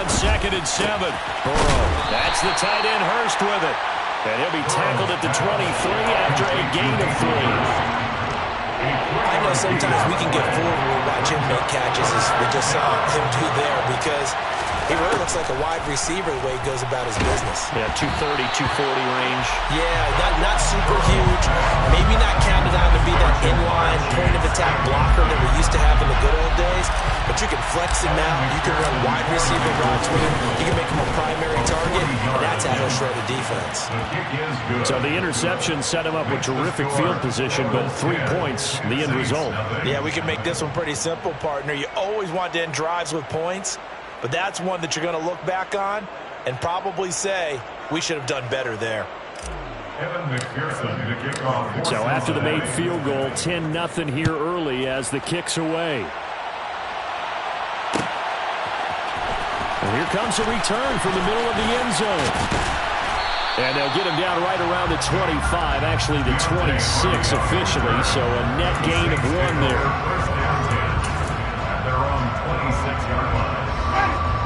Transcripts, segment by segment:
on 2nd and 7. Burrow, that's the tight end Hurst with it. And he'll be tackled at the 23 after a gain of 3. I know sometimes we can get fooled when we watch him make catches, as we just saw him do there, because he really looks like a wide receiver the way he goes about his business. Yeah, 230, 240 range. Yeah, not super huge. Maybe not counted on to be that inline point-of-attack blocker that we used to have in the good old days, but you can flex him out. You can run wide receiver routes with him. You can make him a primary target, and that's how he'll shred the defense. So the interception set him up with terrific field position, but 3 points, the end result. Yeah, we can make this one pretty simple, partner. You always want to end drives with points, but that's one that you're going to look back on and probably say, we should have done better there. So after the made field goal, 10-0 here early as the kick's away. And here comes a return from the middle of the end zone. And they'll get him down right around the 25, actually the 26 officially, so a net gain of 1 there.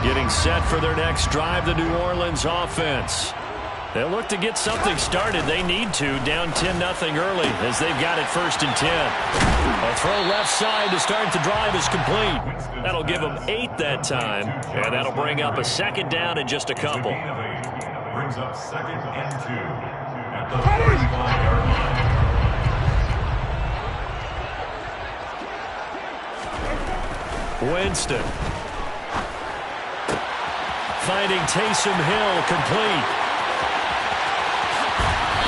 Getting set for their next drive, the New Orleans offense. They'll look to get something started. They need to, down 10-0 early as they've got it 1st and 10. A throw left side to start the drive is complete. That'll give them 8 that time, and that'll bring up a 2nd down in just a couple. Brings up 2nd and 2 at the 45-yard line. Winston. Finding Taysom Hill complete.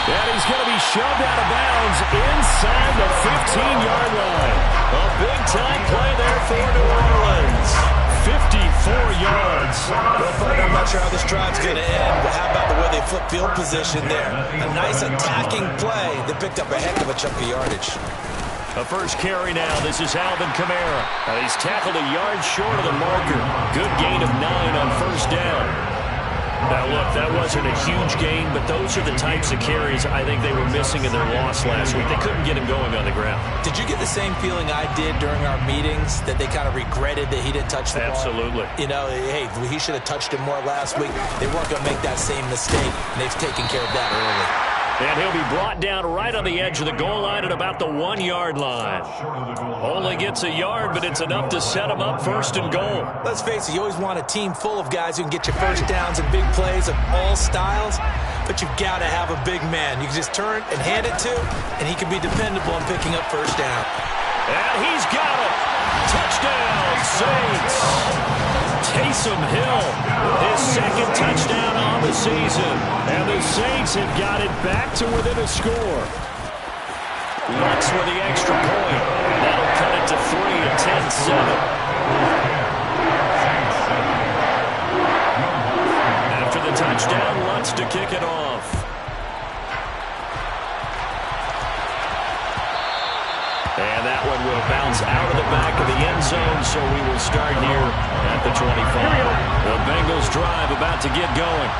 And he's going to be shoved out of bounds inside the 15-yard line. A big-time play there for New Orleans. 54 yards. Well, I'm not sure how this drive's going to end, but how about the way they flip field position there? A nice attacking play that picked up a heck of a chunk of yardage. A first carry now. This is Alvin Kamara. He's tackled a yard short of the marker. Good gain of 9 on 1st down. Now, look, that wasn't a huge gain, but those are the types of carries I think they were missing in their loss last week. They couldn't get him going on the ground. Did you get the same feeling I did during our meetings, that they kind of regretted that he didn't touch the ball? Absolutely. You know, hey, he should have touched it more last week. They weren't going to make that same mistake, and they've taken care of that early. And he'll be brought down right on the edge of the goal line at about the 1-yard line. Only gets a yard, but it's enough to set him up 1st and goal. Let's face it, you always want a team full of guys who can get you first downs and big plays of all styles, but you've got to have a big man. You can just turn and hand it to, and he can be dependable in picking up 1st down. And he's got it. Touchdown, Saints. Taysom Hill, his 2nd touchdown on the season. And the Saints have got it back to within a score. Lutz with the extra point. And that'll cut it to 3 at 10-7. After the touchdown, Lutz to kick it off. And that one will bounce out of the back of the end zone, so we will start here at the 25. The Bengals drive about to get going.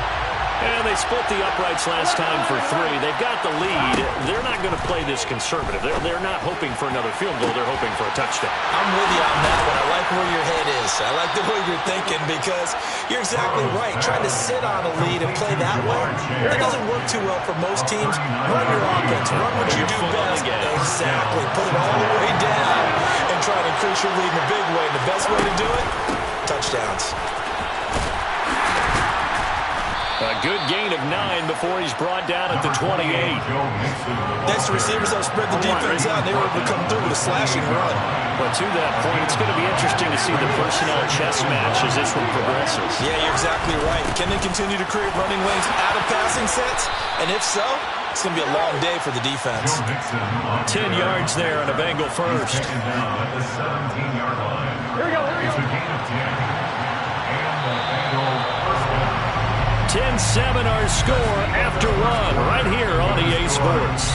And they split the uprights last time for 3. They've got the lead. They're not going to play this conservative. They're not hoping for another field goal. They're hoping for a touchdown. I'm with you on that one. I like where your head is. I like the way you're thinking, because you're exactly right. Trying to sit on a lead and play that way, that doesn't work too well for most teams. Run your offense. Run what you do best. Exactly. Put it all the way down and try to increase your lead in a big way. And the best way to do it, touchdowns. A good gain of 9 before he's brought down at the 28. Next to receivers have spread the defense out. They were able to come through with a slashing run. But to that point, it's going to be interesting to see the personnel chess match as this one progresses. Yeah, you're exactly right. Can they continue to create running lanes out of passing sets? And if so, it's going to be a long day for the defense. 10 yards there on a Bengal first. Here we go. 10-7 our score after one right here on EA Sports.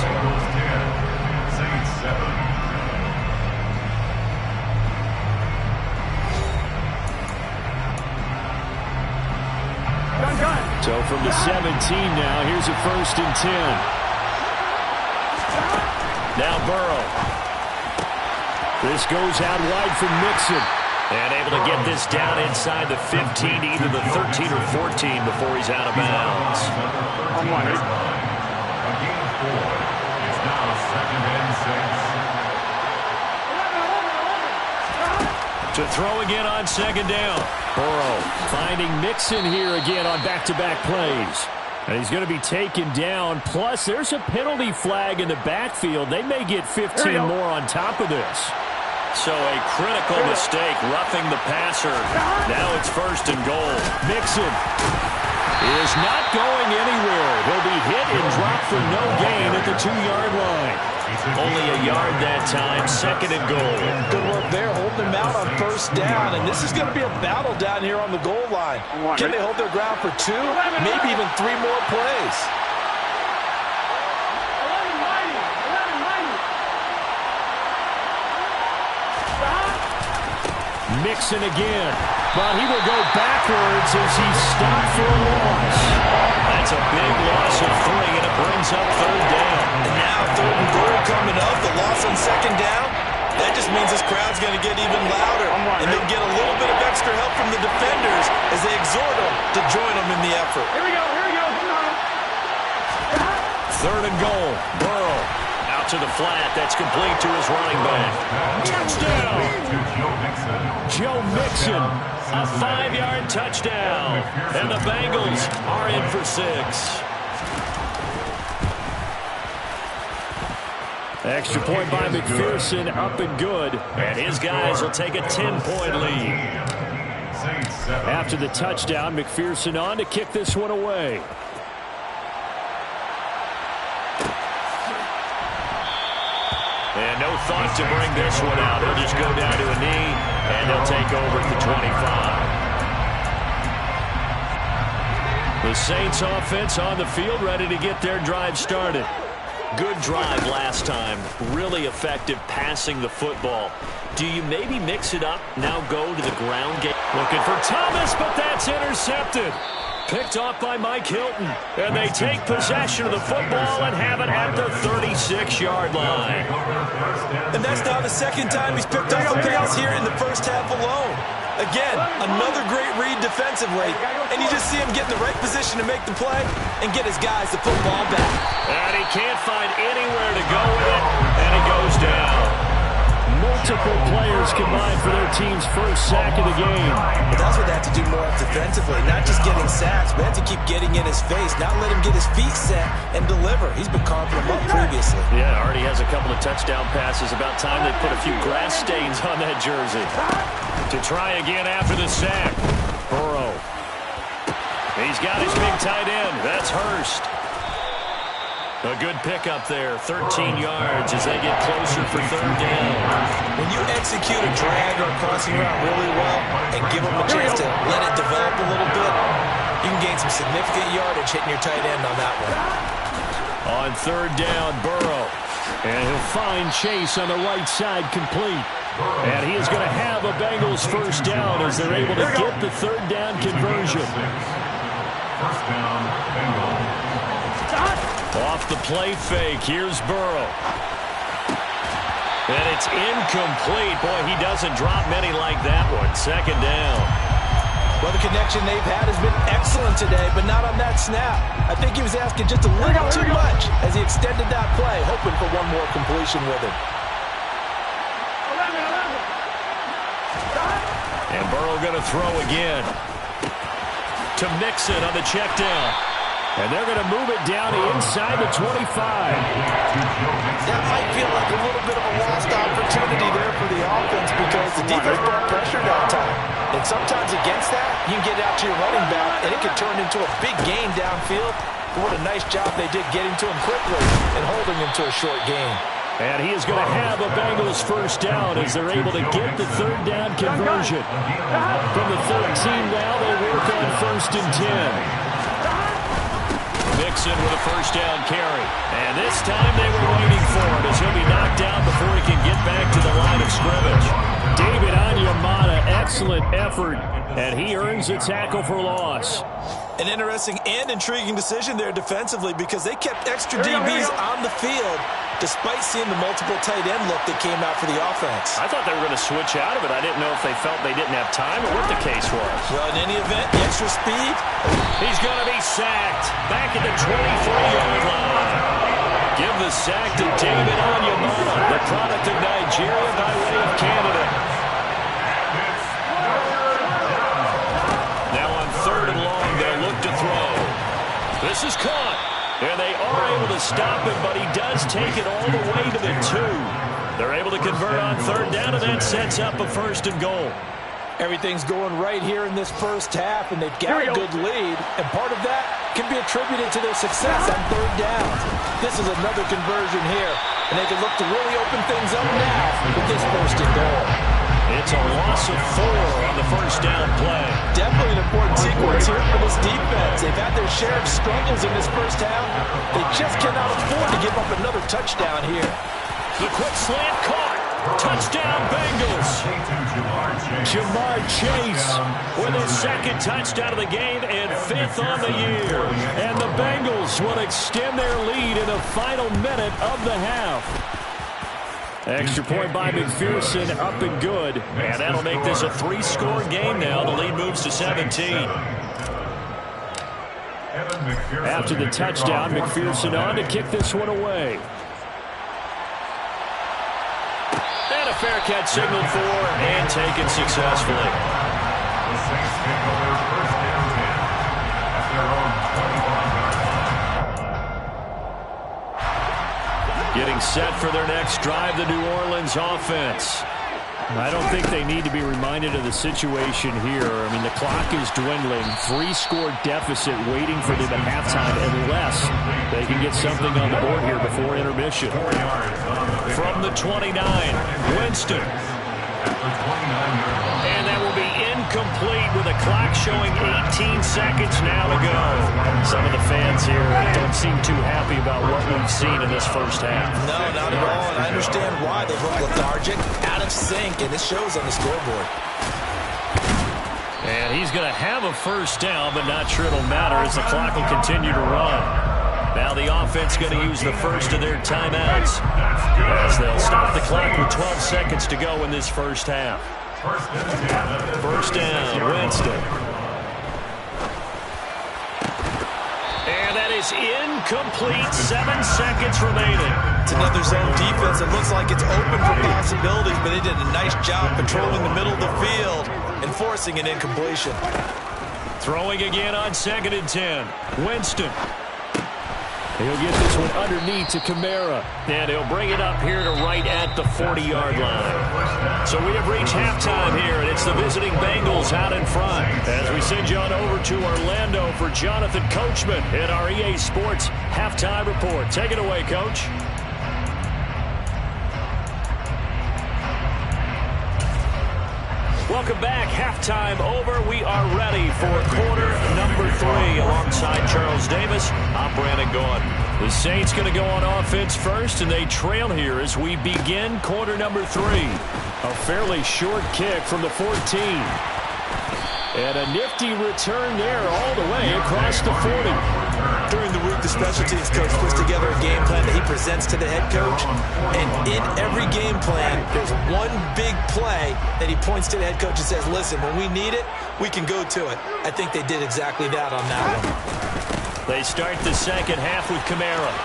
So from the 17 now, here's a 1st and 10. Now Burrow. This goes out wide from Mixon. And able to get this down inside the 15, either the 13 or 14 before he's out of bounds. A gain of 4. It's now 2nd and 6. To throw again on 2nd down. Burrow finding Mixon here again on back-to-back plays. And he's going to be taken down. Plus, there's a penalty flag in the backfield. They may get 15 more on top of this. So a critical mistake, roughing the passer. Now it's 1st and goal. Mixon is not going anywhere. He'll be hit and dropped for no gain at the 2-yard line. Only a yard that time, 2nd and goal. Good work there, holding them out on 1st down. And this is going to be a battle down here on the goal line. Can they hold their ground for 2, maybe even 3 more plays? Mixon again, but he will go backwards as he's stopped for a loss. That's a big loss of 3, and it brings up 3rd down. And now 3rd and goal coming up, the loss on 2nd down. That just means this crowd's going to get even louder, and they'll get a little bit of extra help from the defenders as they exhort them to join them in the effort. Here we go. 3rd and goal, Burrow. Out to the flat, that's complete to his running back. Touchdown! Joe Mixon, a 5-yard touchdown. And the Bengals are in for 6. Extra point by McPherson, up and good. And his guys will take a 10-point lead. After the touchdown, McPherson on to kick this one away. And no thought to bring this one out. He'll just go down to a knee, and they'll take over at the 25. The Saints offense on the field, ready to get their drive started. Good drive last time. Really effective passing the football. Do you maybe mix it up, now go to the ground game? Looking for Thomas, but that's intercepted. Picked off by Mike Hilton. And they take possession of the football and have it at the 36-yard line. And that's now the 2nd time he's picked off a pass here in the 1st half alone. Again, another great read defensively. And you just see him get in the right position to make the play and get his guys the football back. And he can't find anywhere to go with it. And he goes down. Multiple players combined for their team's 1st sack of the game. But that's what they have to do more defensively, not just getting sacks, but have to keep getting in his face, not let him get his feet set and deliver. He's been carving him up previously. Yeah, already has a couple of touchdown passes. About time they put a few grass stains on that jersey. To try again after the sack. Burrow. He's got his big tight end. That's Hurst. A good pickup there, 13 yards as they get closer for 3rd down. When you execute a drag or a crossing route really well and give them a chance to let it develop a little bit, you can gain some significant yardage hitting your tight end on that one. On 3rd down, Burrow. And he'll find Chase on the right side complete. And he is going to have a Bengals 1st down as they're able to get the 3rd down conversion. 1st down, Bengals. Off the play fake, here's Burrow. And it's incomplete. Boy, he doesn't drop many like that one. 2nd down. Well, the connection they've had has been excellent today, but not on that snap. I think he was asking just a little too much as he extended that play, hoping for one more completion with him. And Burrow going to throw again. To Mixon on the check down. And they're going to move it down inside the 25. That might feel like a little bit of a lost opportunity there for the offense because the defense brought pressure that time. And sometimes against that, you can get out to your running back, and it can turn into a big gain downfield. But what a nice job they did getting to him quickly and holding him to a short gain. And he is going to have a Bengals 1st down as they're able to get the 3rd down conversion. From the 13 now, they work on 1st and 10. Mixon with a 1st down carry. And this time they were waiting for him as he'll be knocked down before he can get back to the line of scrimmage. David Onyemata, excellent effort, and he earns a tackle for loss. An interesting and intriguing decision there defensively because they kept extra DBs on the field despite seeing the multiple tight end look that came out for the offense. I thought they were going to switch out of it. I didn't know if they felt they didn't have time or what the case was. Well, in any event, the extra speed. He's going to be sacked. Back at the 23-yard line. Give the sack to David Onyemata, the product of Nigeria by way of Canada. Now on 3rd and long, they'll look to throw. This is caught. And they are able to stop him, but he does take it all the way to the 2. They're able to convert on 3rd down, and that sets up a 1st and goal. Everything's going right here in this first half, and they've got a good lead. And part of that can be attributed to their success on 3rd down. This is another conversion here, and they can look to really open things up now with this 1st and goal. It's a loss of 4 on the 1st down play. Definitely an important sequence here for this defense. They've had their share of struggles in this first half. They just cannot afford to give up another touchdown here. The quick slant caught. Touchdown, Bengals. Jamar Chase with his 2nd touchdown of the game and 5th on the year. And the Bengals will extend their lead in the final minute of the half. Extra point by McPherson, up and good. And that'll make this a 3-score game now. The lead moves to 17. After the touchdown, McPherson on to kick this one away. And a fair catch signaled for and taken successfully. The Saints take over 1st and 10 at their own 21-yard line. Getting set for their next drive, the New Orleans offense. I don't think they need to be reminded of the situation here. I mean, the clock is dwindling. 3-score deficit waiting for them at halftime unless they can get something on the board here before intermission. From the 29, Winston. And that will be incomplete with a clock showing 18 seconds now to go. Some of the fans here don't seem too happy about what we've seen in this first half. No, not at all, and I understand why. They look lethargic, out of sync, and it shows on the scoreboard. And he's going to have a 1st down, but not sure it'll matter as the clock will continue to run. Now the offense going to use the first of their timeouts as they'll stop the clock with 12 seconds to go in this first half. 1st down, Winston. And that is incomplete. 7 seconds remaining. It's another zone defense. It looks like it's open for possibilities, but they did a nice job patrolling the middle of the field and forcing an incompletion. Throwing again on 2nd and 10. Winston. He'll get this one underneath to Kamara. And he'll bring it up here to right at the 40-yard line. So we have reached halftime here, and it's the visiting Bengals out in front. As we send you on over to Orlando for Jonathan Coachman in our EA Sports Halftime Report. Take it away, Coach. Welcome back. Halftime over. We are ready for quarter number 3 alongside Charles Davis. I'm Brandon Gaudin. The Saints going to go on offense first, and they trail here as we begin quarter number 3. A fairly short kick from the 14. And a nifty return there all the way across the 40. During the week, the special teams coach puts together a game plan that he presents to the head coach. And in every game plan, there's one big play that he points to the head coach and says, listen, when we need it, we can go to it. I think they did exactly that on that one. They start the second half with Kamara.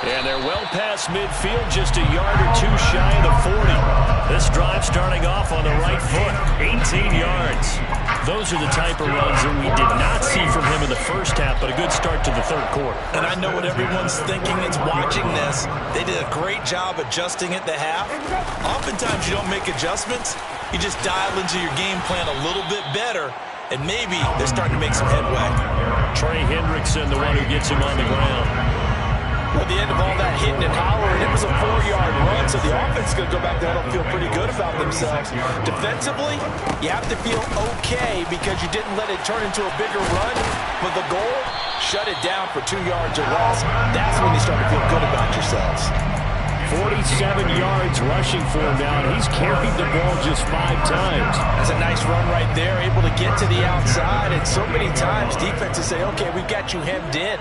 And they're well past midfield, just a yard or two shy of the 40. This drive starting off on the right foot, 18 yards. Those are the type of runs that we did not see from him in the first half, but a good start to the third quarter. And I know what everyone's thinking that's watching this. They did a great job adjusting at the half. Oftentimes you don't make adjustments. You just dial into your game plan a little bit better, and maybe they're starting to make some headway. Trey Hendrickson, the one who gets him on the ground. At the end of all that hitting and hollering, it was a 4-yard run, so the offense is going to go back there and feel pretty good about themselves. Defensively, you have to feel okay because you didn't let it turn into a bigger run, but the goal, shut it down for 2 yards or less. That's when you start to feel good about yourselves. 47 yards rushing for him now, and he's carried the ball just 5 times. That's a nice run right there, able to get to the outside, and so many times defenses say, okay, we've got you hemmed in.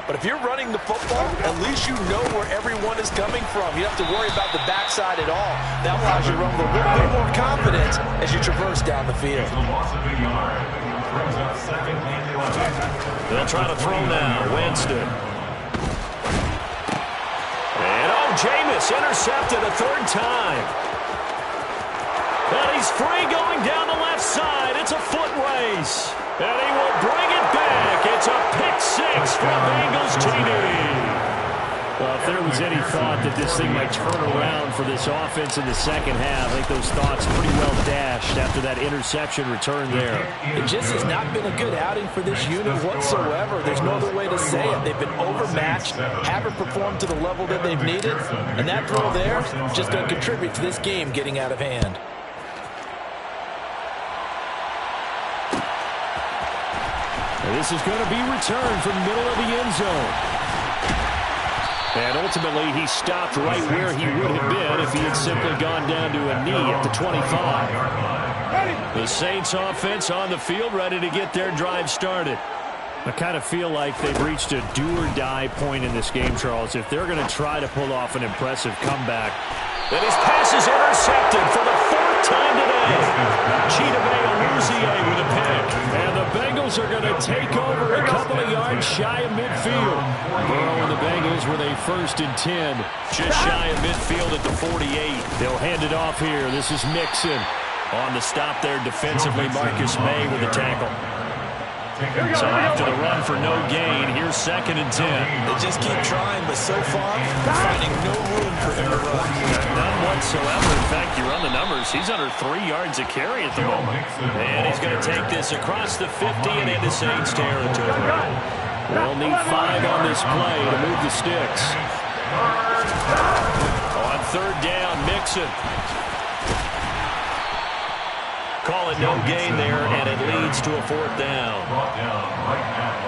But if you're running the football, at least you know where everyone is coming from. You don't have to worry about the backside at all. That allows you to run with a little bit more confidence as you traverse down the field. They'll try to throw now. Winston. And Jameis intercepted a third time. And he's free going down the left side. It's a foot race. And he will bring it back. It's a pick six for Bengals TD. Well, if there was any thought that this thing might turn around for this offense in the second half, I think those thoughts pretty well dashed after that interception return there. It just has not been a good outing for this unit whatsoever. There's no other way to say it. They've been overmatched, haven't performed to the level that they've needed, and that throw there is just going to contribute to this game getting out of hand. And this is going to be returned from the middle of the end zone. And ultimately, he stopped right where he would have been if he had simply gone down to a knee at the 25. The Saints offense on the field, ready to get their drive started. I kind of feel like they've reached a do-or-die point in this game, Charles. If they're going to try to pull off an impressive comeback. And his pass is intercepted for the fourth time today. Chidobe Awuzie with a pick. And the Bengals are going to take over a couple of yards shy of midfield. Burrow and the Bengals with a 1st and 10. Just shy of midfield at the 48. They'll hand it off here. This is Mixon. On the stop there defensively, Marcus May with a tackle. So after the run for no gain, here's 2nd and 10. They just keep trying, but so far, finding no room for him to run. None whatsoever. In fact, you run the numbers. He's under 3 yards a carry at the moment. And he's going to take this across the 50 and into Saints territory. We'll need 5 on this play to move the sticks. On 3rd down, Mixon. Call it no gain there, and it leads to a 4th down.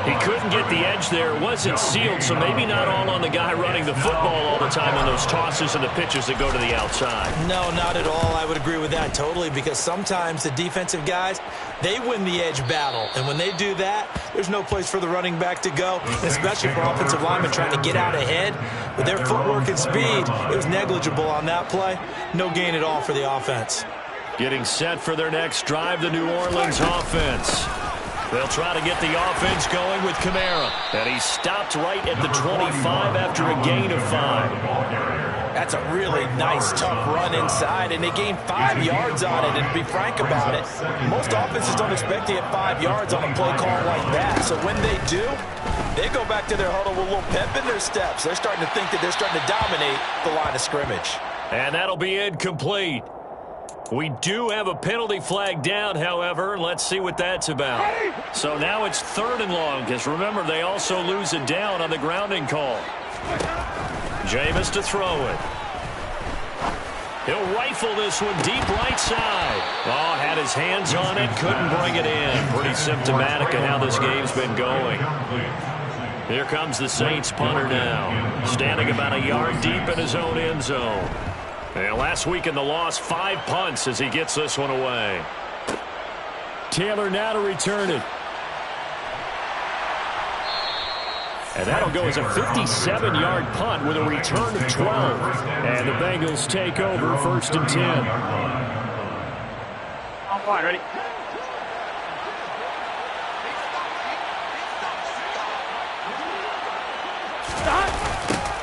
He couldn't get the edge there. It wasn't sealed, so maybe not all on the guy running the football all the time on those tosses and the pitches that go to the outside. No, not at all. I would agree with that totally, because sometimes the defensive guys, they win the edge battle. And when they do that, there's no place for the running back to go, especially for offensive linemen trying to get out ahead. With their footwork and speed, it was negligible on that play. No gain at all for the offense. Getting set for their next drive, the New Orleans offense. They'll try to get the offense going with Kamara. And he stopped right at the 25 after a gain of 5. That's a really nice, tough run inside, and they gained 5 yards on it. And to be frank about it, most offenses don't expect to get 5 yards on a play call like that. So when they do, they go back to their huddle with a little pep in their steps. They're starting to think that they're starting to dominate the line of scrimmage. And that'll be incomplete. We do have a penalty flag down, however. Let's see what that's about. So now it's 3rd and long, because remember, they also lose it down on the grounding call. Jameis to throw it. He'll rifle this one deep right side. Oh, had his hands on it, couldn't bring it in. Pretty symptomatic of how this game's been going. Here comes the Saints punter now, standing about a yard deep in his own end zone. And last week in the loss, 5 punts as he gets this one away. Taylor now to return it. And that'll go as a 57-yard punt with a return of 12. And the Bengals take over 1st and 10. On fine, ready?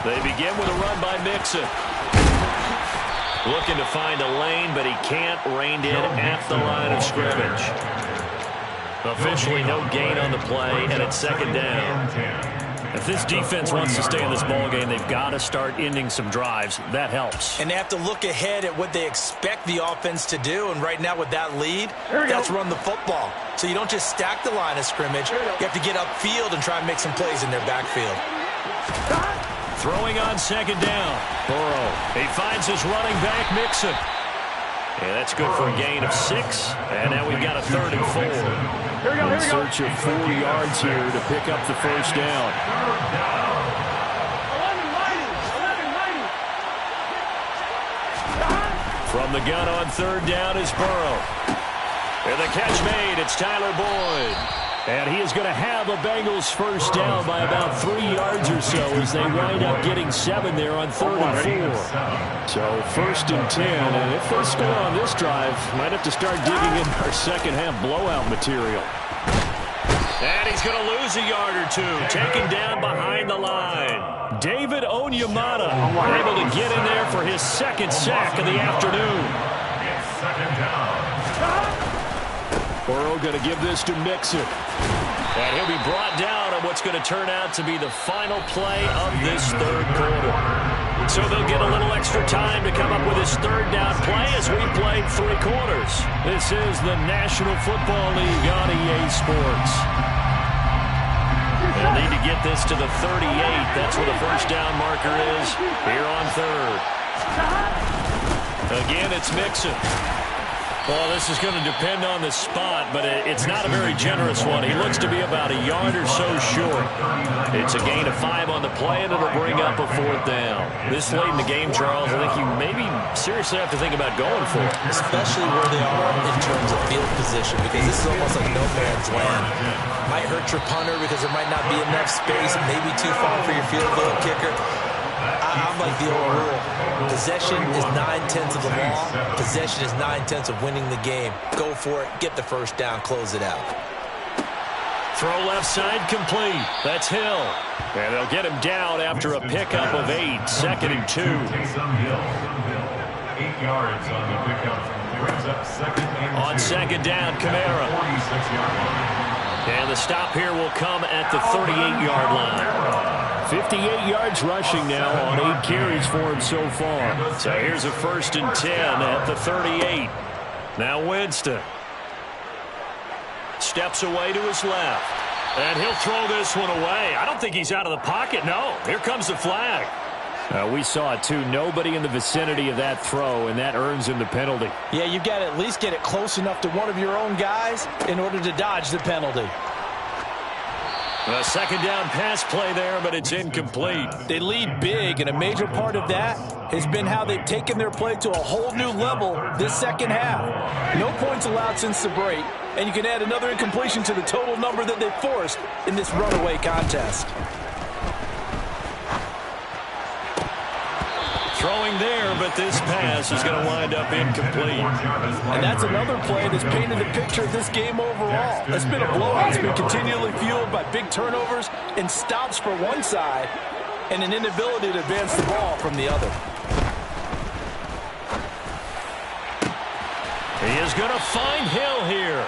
They begin with a run by Mixon. Looking to find a lane, but he can't. Reined in at the line of scrimmage. Officially no gain on the play, and it's 2nd down. If this defense wants to stay in this ballgame, they've got to start ending some drives. That helps. And they have to look ahead at what they expect the offense to do. And right now with that lead, that's run the football. So you don't just stack the line of scrimmage. You have to get upfield and try and make some plays in their backfield. Throwing on 2nd down. Burrow. He finds his running back, Mixon. And that's good for a gain of 6. And now we've got a 3rd and 4. In search of 4 yards here to pick up the 1st down. From the gun on 3rd down is Burrow. And the catch made. It's Tyler Boyd. And he is going to have a Bengals first down by about 3 yards or so as they wind up getting 7 there on 3rd and 4. So 1st and 10. And if they score on this drive, might have to start digging in our second half blowout material. And he's going to lose a yard or 2, taken down behind the line. David Onyemata able to get in there for his 2nd sack of the afternoon. Second down. Burrow going to give this to Mixon. And he'll be brought down on what's going to turn out to be the final play of this 3rd quarter. So they'll get a little extra time to come up with this 3rd down play as we played 3 quarters. This is the National Football League on EA Sports. They'll need to get this to the 38. That's where the first down marker is here on 3rd. Again, it's Mixon. Well, this is going to depend on the spot, but it's not a very generous one. He looks to be about a yard or so short. It's a gain of 5 on the play, and it'll bring up a 4th down. This late in the game, Charles, I think you maybe seriously have to think about going for it. Especially where they are in terms of field position, because this is almost like no man's land. Might hurt your punter because there might not be enough space, maybe too far for your field goal kicker. I'm like the old rule. Possession is 9/10 of the law. Possession is 9/10 of winning the game. Go for it. Get the first down. Close it out. Throw left side complete. That's Hill. And they'll get him down after a pickup of 8. 2nd and 2. Taysom Hill. 8 yards on the pickup. Brings up 2nd and 2. On 2nd down, Kamara. 46-yard line. And the stop here will come at the 38-yard line. 58 yards rushing now on 8 carries for him so far. So here's a 1st and 10 at the 38. Now Winston steps away to his left. And he'll throw this one away. I don't think he's out of the pocket. No, here comes the flag. We saw it too. Nobody in the vicinity of that throw, and that earns him the penalty. Yeah, you've got to at least get it close enough to one of your own guys in order to dodge the penalty. A 2nd down pass play there, but it's incomplete. They lead big, and a major part of that has been how they've taken their play to a whole new level this 2nd half. No points allowed since the break, and you can add another incompletion to the total number that they've forced in this runaway contest. Throwing there, but this pass is going to wind up incomplete. And that's another play that's painted the picture of this game overall. It's been a blowout. It's been continually fueled by big turnovers and stops for one side and an inability to advance the ball from the other. He is going to find Hill here.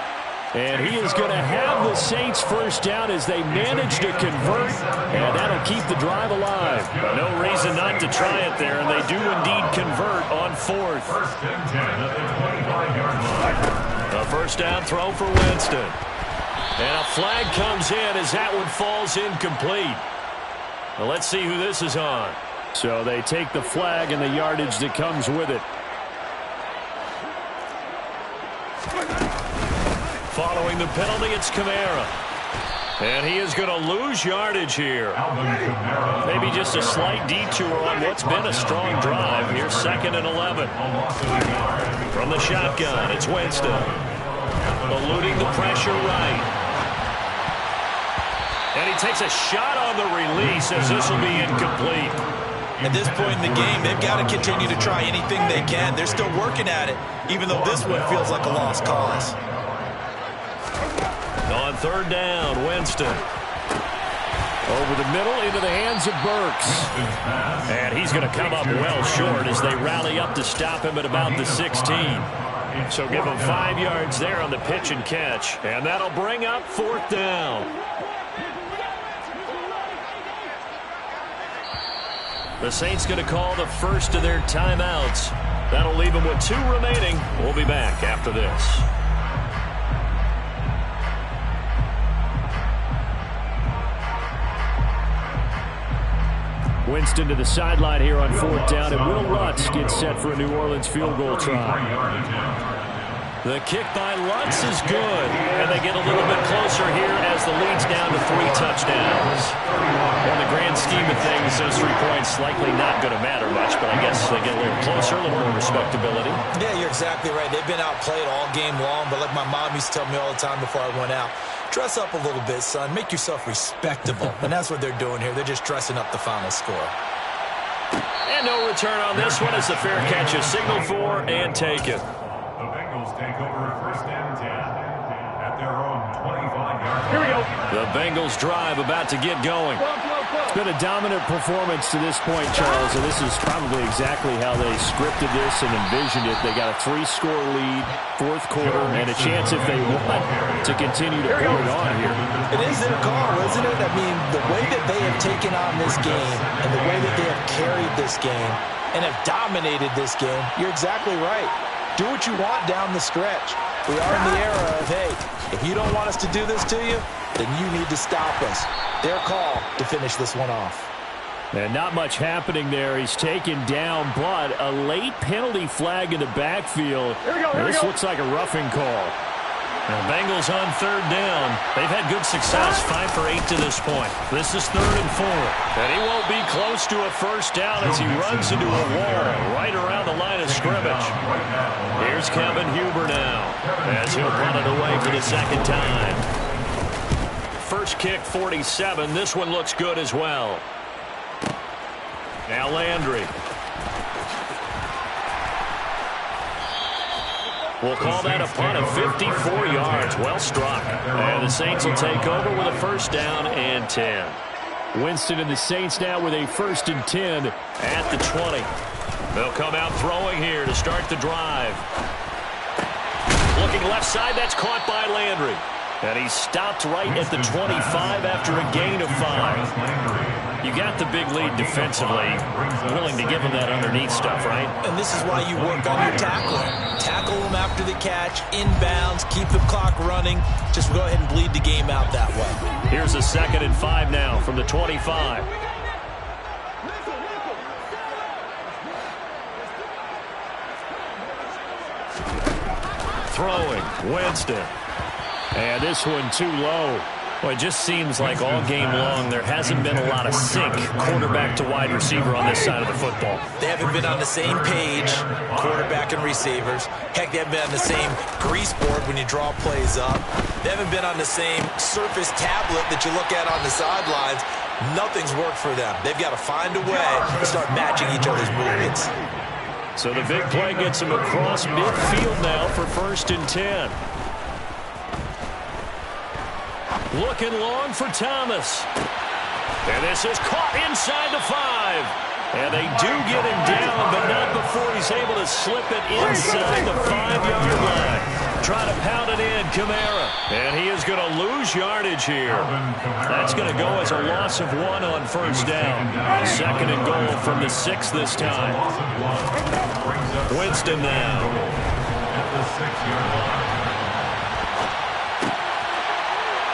And he is going to have the Saints first down as they manage to convert, and that'll keep the drive alive. No reason not to try it there, and they do indeed convert on 4th. 1st and 10 at the 25-yard line. A first down throw for Winston. And a flag comes in as that one falls incomplete. Well, let's see who this is on. So they take the flag and the yardage that comes with it. Following the penalty, it's Kamara. And he is going to lose yardage here. Maybe just a slight detour on what's been a strong drive. Here's 2nd and 11. From the shotgun, it's Winston. Eluding the pressure right. And he takes a shot on the release as this will be incomplete. At this point in the game, they've got to continue to try anything they can. They're still working at it, even though this one feels like a lost cause. On 3rd down, Winston. Over the middle into the hands of Burks. And he's going to come up well short as they rally up to stop him at about the 16. So give him 5 yards there on the pitch and catch. And that'll bring up 4th down. The Saints going to call the first of their timeouts. That'll leave them with 2 remaining. We'll be back after this. Winston to the sideline here on 4th down, and Will Lutz gets set for a New Orleans field goal try. The kick by Lutz is good, and they get a little bit closer here as the lead's down to 3 touchdowns. In the grand scheme of things, those 3 points likely not going to matter much, but I guess they get a little closer, a little more respectability. Yeah, you're exactly right. They've been outplayed all game long, but like my mom used to tell me all the time before I went out, dress up a little bit, son. Make yourself respectable. And that's what they're doing here. They're just dressing up the final score. And no return on this one as the fair catch is signaled for and taken. The Bengals take over first and 10 at their own 25-yard line. Here we go. The Bengals drive about to get going. It's been a dominant performance to this point, Charles, and this is probably exactly how they scripted this and envisioned it. They got a 3-score lead, 4th quarter, and a chance if they want to continue to pour it on here. It is their call, isn't it? I mean, the way that they have taken on this game and the way that they have carried this game and have dominated this game, you're exactly right. Do what you want down the stretch. We are in the era of, hey, if you don't want us to do this to you, then you need to stop us. Their call to finish this one off. And not much happening there. He's taken down, but a late penalty flag in the backfield. This looks like a roughing call. The Bengals on 3rd down. They've had good success, 5 for 8 to this point. This is 3rd and 4. And he won't be close to a first down as he runs into a wall right around the line of scrimmage. Here's Kevin Huber now as he'll punt it away for the 2nd time. First kick, 47. This one looks good as well. Now Landry. We'll call that a punt of 54 yards. Well struck. And the Saints will take over with a first down and 10. Winston and the Saints now with a 1st and 10 at the 20. They'll come out throwing here to start the drive. Looking left side, that's caught by Landry. And he stopped right at the 25 after a gain of 5. You got the big lead defensively. Willing to give him that underneath stuff, right? And this is why you work on your tackling. Tackle them after the catch, inbounds, keep the clock running. Just go ahead and bleed the game out that way. Here's a 2nd and 5 now from the 25. Throwing, Winston. And this one too low. Well, it just seems like all game long there hasn't been a lot of sync quarterback to wide receiver on this side of the football. They haven't been on the same page, quarterback and receivers. Heck, they haven't been on the same grease board when you draw plays up. They haven't been on the same surface tablet that you look at on the sidelines. Nothing's worked for them. They've got to find a way to start matching each other's movements. So the big play gets him across midfield now for 1st and 10. Looking long for Thomas. And this is caught inside the 5. And they do get him down, but not before he's able to slip it inside the 5-yard line. Trying to pound it in, Kamara. And he is going to lose yardage here. That's going to go as a loss of 1 on 1st down. 2nd and goal from the 6 this time. Winston now. At the 6-yard line.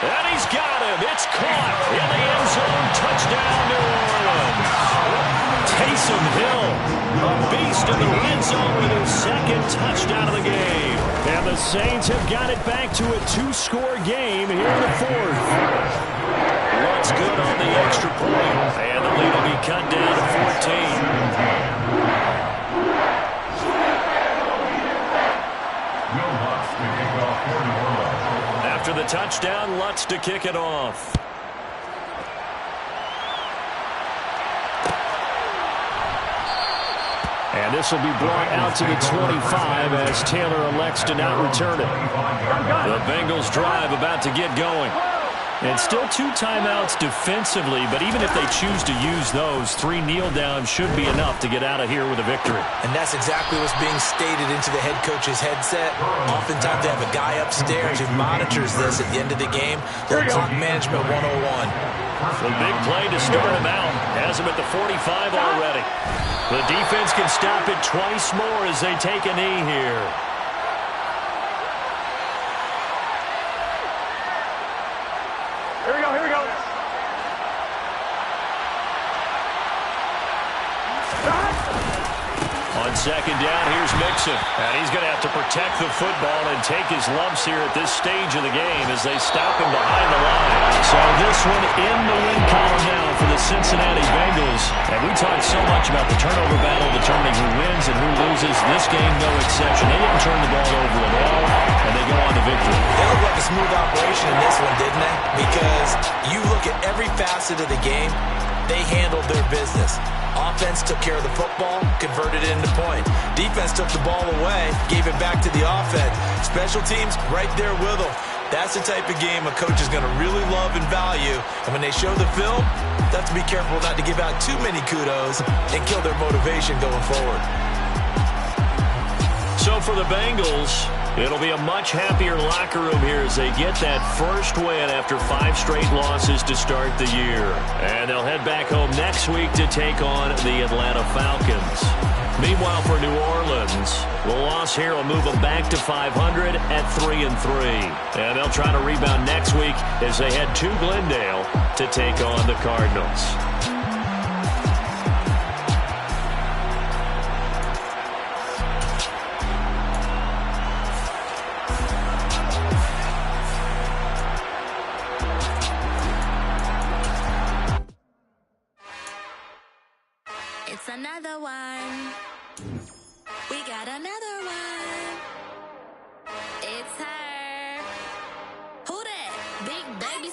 And he's got him. It's caught in the end zone. Touchdown, New Orleans. Taysom Hill, a beast in the red zone with his 2nd touchdown of the game. And the Saints have got it back to a 2-score game here in the 4th. Lutz good on the extra point. And the lead will be cut down to 14. After the touchdown, Lutz to kick it off. And this will be brought out to the 25 as Taylor elects to not return it. The Bengals drive about to get going. And still 2 timeouts defensively, but even if they choose to use those, 3 kneel downs should be enough to get out of here with a victory. And that's exactly what's being stated into the head coach's headset. Oftentimes they have a guy upstairs who monitors this at the end of the game. The clock management 101. The big play to start him out. Has him at the 45 already. The defense can stop it twice more as they take a knee here. Here we go. On second down. Here's Mixon. And he's going to have to protect the football and take his lumps here at this stage of the game as they stop him behind the line. So this one in the win column now for the Cincinnati Bengals. And we talked so much about the turnover battle determining who wins and who loses. This game, no exception. They didn't turn the ball over at all, and they go on to victory. They looked like a smooth operation in this one, didn't they? Because you look at every facet of the game, they handled their business. Offense took care of the football, converted it into point. Defense took the ball away, gave it back to the offense. Special teams right there with them. That's the type of game a coach is going to really love and value. And when they show the film, they have to be careful not to give out too many kudos and kill their motivation going forward. So for the Bengals, it'll be a much happier locker room here as they get that first win after 5 straight losses to start the year. And they'll head back home next week to take on the Atlanta Falcons. Meanwhile, for New Orleans, the loss here will move them back to 500 at 3-3. And they'll try to rebound next week as they head to Glendale to take on the Cardinals. It's another one. We got another one. It's her. Who that? Big baby